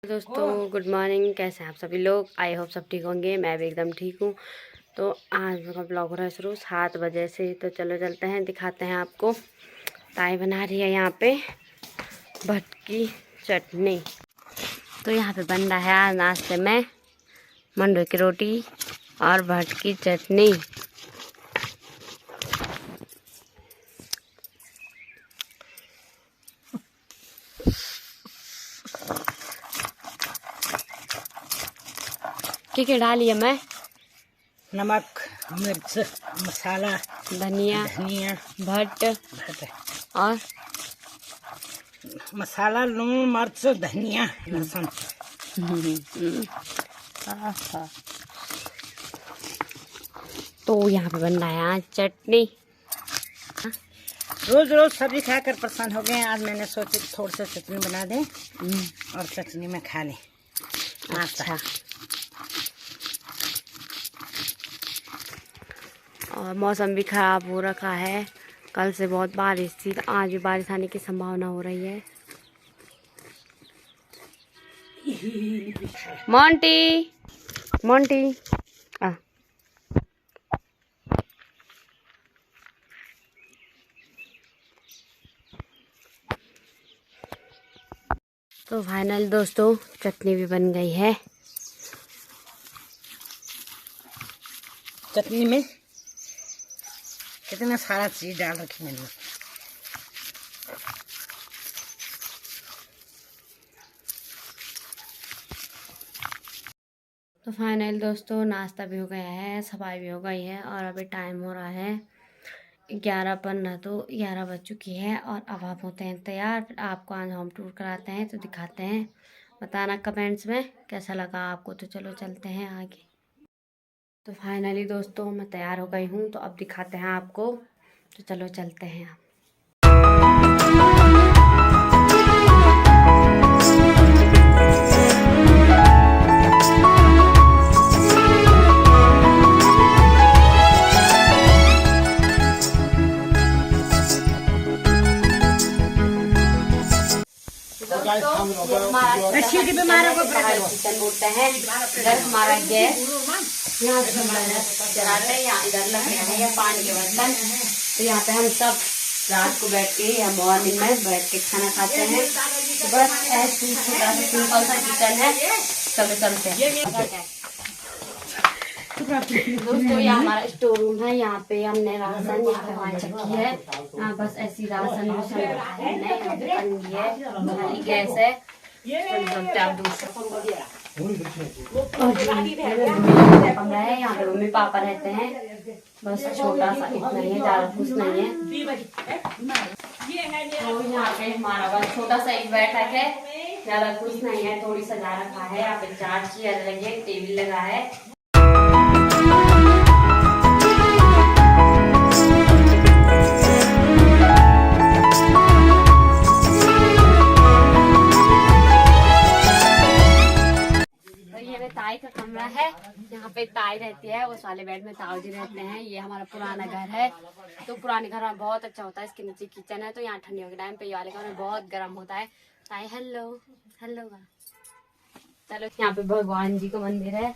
दोस्तों good morning. कैसे हैं आप सभी लोग? आई होप सब ठीक होंगे। मैं भी एकदम ठीक हूँ। तो आज मेरा ब्लॉग हो रहा है शुरू 7 बजे से। तो चलो चलते हैं, दिखाते हैं आपको। ताई बना रही है यहाँ पे भटकी चटनी। तो यहाँ पे बन रहा है आज नाश्ते में मंडू की रोटी और भटकी चटनी। क्या डाली है मैं? नमक, मिर्च, मसाला, धनिया भट और मसाला, लून, मिर्च, धनिया, लहसुन। तो यहाँ पे बन रहा है आज चटनी। रोज रोज सब्जी खाकर परेशान हो गए। आज मैंने सोचा थोड़ी सी चटनी बना दें और चटनी में खा लें। अच्छा। और मौसम भी ख़राब हो रखा है। कल से बहुत बारिश थी, तो आज भी बारिश आने की संभावना हो रही है। मोंटी मोंटी आ तो फाइनल दोस्तों चटनी भी बन गई है। चटनी में कितना सारा चीज डाल रखी मैंने। तो फाइनल दोस्तों नाश्ता भी हो गया है, सफाई भी हो गई है और अभी टाइम हो रहा है 11:15। तो 11 बज चुकी है और अब आप होते हैं तैयार। फिर आपको आज होम टूर कराते हैं, तो दिखाते हैं। बताना कमेंट्स में कैसा लगा आपको। तो चलो चलते हैं आगे। तो फाइनली दोस्तों मैं तैयार हो गई हूँ, तो अब दिखाते हैं आपको। तो चलो चलते हैं आप। किचन बोलते हैं। इधर हमारा गैस यहाँ चलाते हैं, यहाँ इधर लगे हैं पानी के बर्तन। तो यहाँ पे हम सब रात को बैठ के या मॉर्निंग में बैठ के खाना खाते हैं। तो बस ऐसे छोटा सा सिंपल सा किचन है। चलो चलते हैं दोस्तों। यहाँ हमारा स्टोर रूम है। यहाँ पे हमने राशन, यहाँ पे हमारी चक्की है। यहाँ बस ऐसी राशन है, गैस है। यहाँ पे मम्मी पापा रहते हैं। बस छोटा सा इतना ही है, ज्यादा कुछ नहीं है। तो यहाँ पे हमारा बस छोटा सा एक बैठक है, ज्यादा कुछ नहीं है। थोड़ी सजा रखा है। यहाँ पे 4 चेयर लगी है, टेबल लगा है। ताई का कमरा है। यहाँ पे ताई रहती है, उस वाले बेड में ताऊ जी रहते हैं। ये हमारा पुराना घर है। तो पुराने घर में बहुत अच्छा होता है। इसके नीचे किचन है, तो यहाँ ठंडियों के टाइम पे ये वाले घर में बहुत गर्म होता है। ताई हेलो हेलो। चलो यहाँ पे भगवान जी का मंदिर है।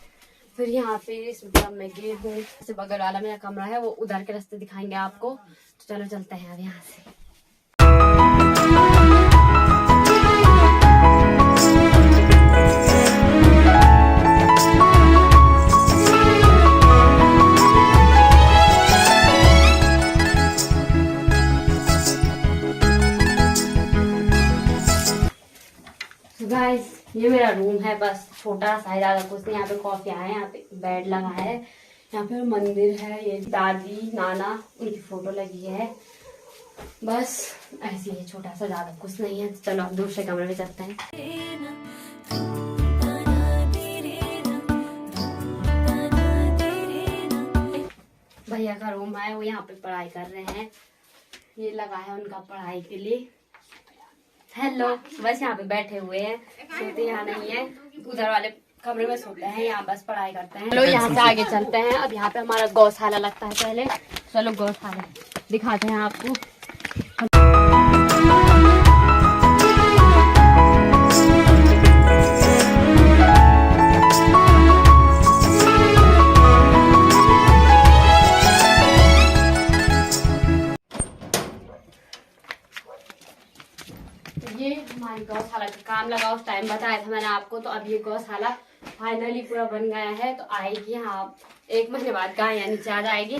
फिर यहाँ पे इस में गेहूँ से बगल वाला मेरा कमरा है, वो उधर के रास्ते दिखाएंगे आपको। तो चलो चलते हैं अब यहाँ से। गाइस ये मेरा रूम है, बस छोटा सा है, ज्यादा कुछ नहीं। यहाँ पे कॉफी है, यहाँ पे बेड लगा है, यहाँ पे मंदिर है। ये दादी नाना उनकी फोटो लगी है। बस ऐसे ही छोटा सा, ज्यादा कुछ नहीं है। चलो अब दूसरे कमरे में चलते हैं। भैया का रूम है, वो यहाँ पे पढ़ाई कर रहे हैं। ये लगा है उनका पढ़ाई के लिए। हेलो। बस यहाँ पे बैठे हुए हैं, सोते यहाँ नहीं है। उधर वाले कमरे में सोते हैं, यहाँ बस पढ़ाई करते हैं। चलो यहाँ से आगे चलते हैं। अब यहाँ पे हमारा गौशाला लगता है पहले। चलो गौशाला दिखाते हैं आपको। टाइम लगा उस टाइम बताया था मैंने आपको। तो अब ये गौशाला फाइनली पूरा बन गया है, तो आएगी हाँ 1 महीने बाद गाय यहाँ नीचे आ जाएगी।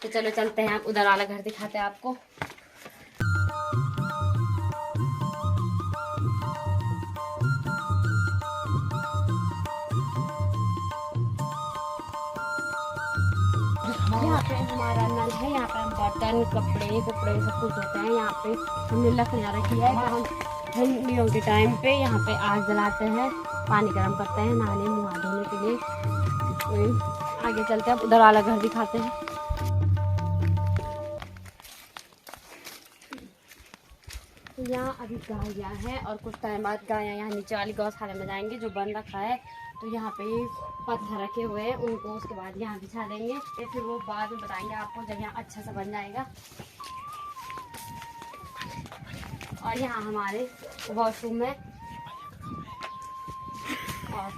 तो चलो चलते हैं, आप उधर वाला घर दिखाते हैं आपको। यहाँ पे हमारा नल है, यहाँ पे हम बर्तन कपड़े सब कुछ धोते हैं। यहाँ पे हमने लकड़ियाँ रखी है, तो हम ठंडियों के टाइम पे यहाँ पे आग जलाते हैं, पानी गर्म करते हैं नहाने मुँह हाथ धोने के लिए। तो आगे चलते हैं, उधर वाला घर दिखाते हैं। तो यहाँ अभी गायें हैं और कुछ टाइम बाद गायें यहाँ नीचे वाली गौशाला में जाएंगे जो बन रखा है। तो यहाँ पे पत्थर रखे हुए हैं, उनको उसके बाद यहाँ बिछा देंगे, या फिर वो बाद में बताएंगे आपको जब यहाँ अच्छा सा बन जाएगा। और यहाँ हमारे वॉशरूम है और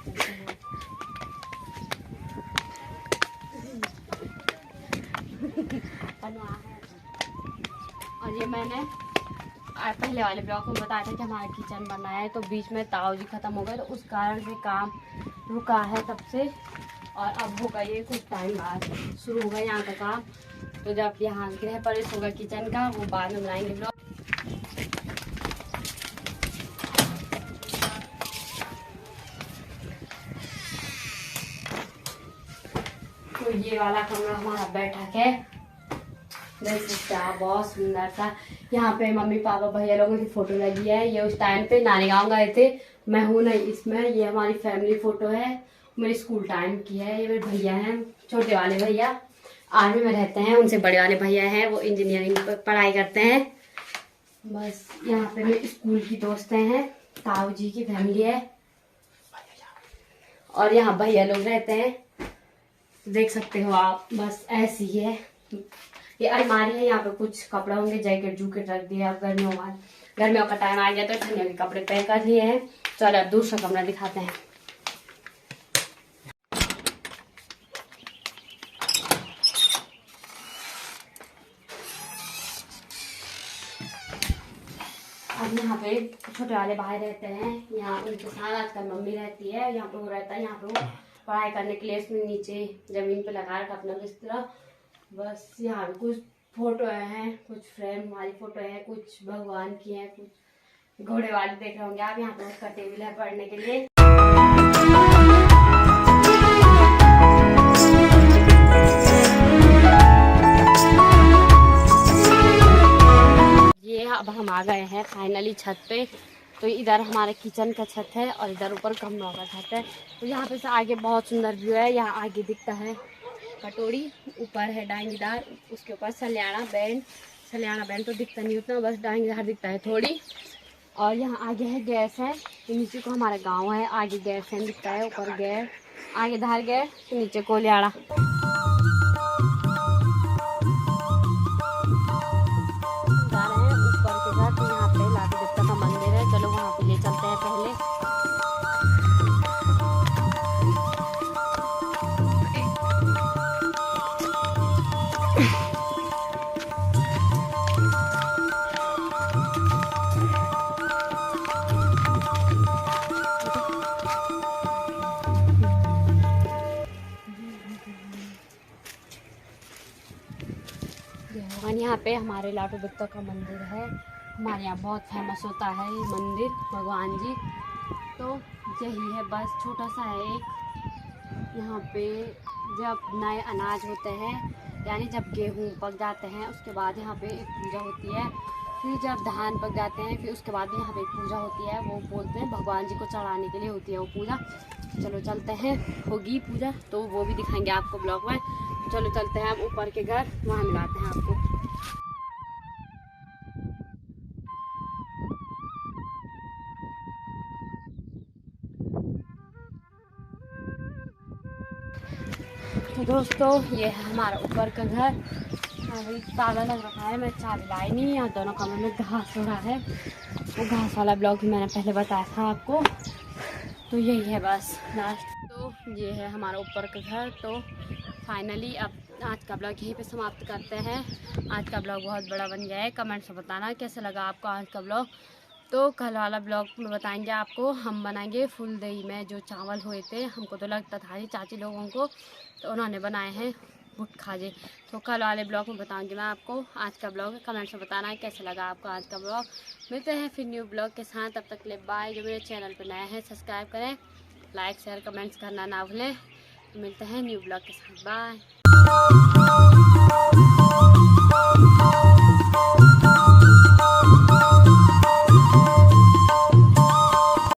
और ये मैंने पहले वाले ब्लॉग में बताया था कि हमारा किचन बना है, तो बीच में ताऊ जी खत्म हो गए, तो उस कारण से काम रुका है तब से। और अब होगा ये कुछ टाइम बाद शुरू होगा यहाँ का काम। तो जब यहाँ गृह प्रवेश होगा किचन का, वो बाद में बनाएंगे ब्लॉग। तो ये वाला कमरा हमारा बैठक है, देख सकते हैं आप, बहुत सुंदर सा। यहाँ पे मम्मी पापा भैया लोगों की फोटो लगी है। ये उस टाइम पे नानी गाँव गए थे, मैं हूँ नहीं इसमें। ये हमारी फैमिली फोटो है, मेरी स्कूल टाइम की है। ये मेरे भैया हैं, छोटे वाले भैया आर्मी में रहते हैं, उनसे बड़े वाले भैया हैं वो इंजीनियरिंग पर पढ़ाई करते हैं। बस यहाँ पे मेरे स्कूल की दोस्तें हैं, ताऊ जी की फैमिली है, और यहाँ भैया लोग रहते हैं, देख सकते हो आप। बस ऐसी है ये अलमारी है, यहाँ पे कुछ कपड़े होंगे, जैकेट जूकेट रख दिए। अब गर्मियों का टाइम आ गया तो ठंडियों के कपड़े पैक कर लिए हैं। चलो अब दूसरा कमरा दिखाते हैं। अब यहाँ पे छोटे वाले भाई रहते हैं, यहाँ उनके साथ आजकल मम्मी रहती है। यहाँ पे वो रहता है, यहाँ पे वो पढ़ाई करने के लिए इसमें नीचे जमीन पे लगा रखा अपना बिस्तर। बस यहाँ पे कुछ फोटो हैं, कुछ फ्रेम वाली फोटो है, कुछ भगवान की है, कुछ घोड़े वाली देख रहे होंगे आप। यहाँ पे उसका टेबल है पढ़ने के लिए। ये अब हम आ गए हैं फाइनली छत पे। तो इधर हमारे किचन का छत है और इधर ऊपर कमरों का छत है। तो यहाँ पे से आगे बहुत सुंदर व्यू है। यहाँ आगे दिखता है कटोरी, ऊपर है डांगीदार, उसके ऊपर सलियाना बैंड तो दिखता नहीं उतना, बस डांगीदार दिखता है थोड़ी। और यहाँ आगे है गैस है, तो नीचे को हमारा गांव है। आगे गैस है दिखता है, ऊपर गैस, आगे धार गैस, तो नीचे कोलियाड़ा। जा रहे हैं ऊपर के घर, तो यहाँ पे लाटी देवता का मंदिर है। चलो वहाँ पे ले चलते हैं पहले। यहाँ पे हमारे लाटू दत्ता का मंदिर है, हमारे यहाँ बहुत फेमस होता है ये मंदिर, भगवान जी। तो यही है, बस छोटा सा है एक। यहाँ पे जब नए अनाज होते हैं, यानी जब गेहूँ पक जाते हैं, उसके बाद यहाँ पे एक पूजा होती है। फिर जब धान पक जाते हैं, फिर उसके बाद यहाँ पे एक पूजा होती है, वो बोलते हैं भगवान जी को चढ़ाने के लिए होती है वो पूजा। चलो चलते हैं, होगी पूजा तो वो भी दिखाएंगे आपको ब्लॉग में। चलो चलते हैं अब ऊपर के घर, वहाँ मिलाते हैं आपको। तो दोस्तों ये है हमारा ऊपर का घर। अभी ताला लग रखा है, मैं चाबी लाई नहीं। यहाँ दोनों कमरे में घास हो रहा है, वो घास वाला ब्लॉग भी मैंने पहले बताया था आपको। तो यही है बस लास्ट। तो ये है हमारा ऊपर का घर। तो फाइनली अब आज का ब्लॉग यहीं पे समाप्त करते हैं। आज का ब्लॉग बहुत बड़ा बन गया है, कमेंट्स में बताना कैसा लगा आपको आज का ब्लॉग। तो कल वाला ब्लॉग में बताएंगे आपको हम बनाएंगे फुल दही में जो चावल हुए थे। हमको तो लगता था ही चाची लोगों को, तो उन्होंने बनाए हैं बुट खाजे। तो कल वाले ब्लॉग में बताऊंगी मैं आपको। आज का ब्लॉग कमेंट्स में बताना है कैसा लगा आपको आज का ब्लॉग। मिलते हैं फिर न्यू ब्लॉग के साथ, तब तक के लिए बाय। जो मेरे चैनल पर नए हैं सब्सक्राइब करें, लाइक शेयर कमेंट्स करना ना भूलें। तो मिलते हैं न्यू ब्लॉग के साथ, बाय।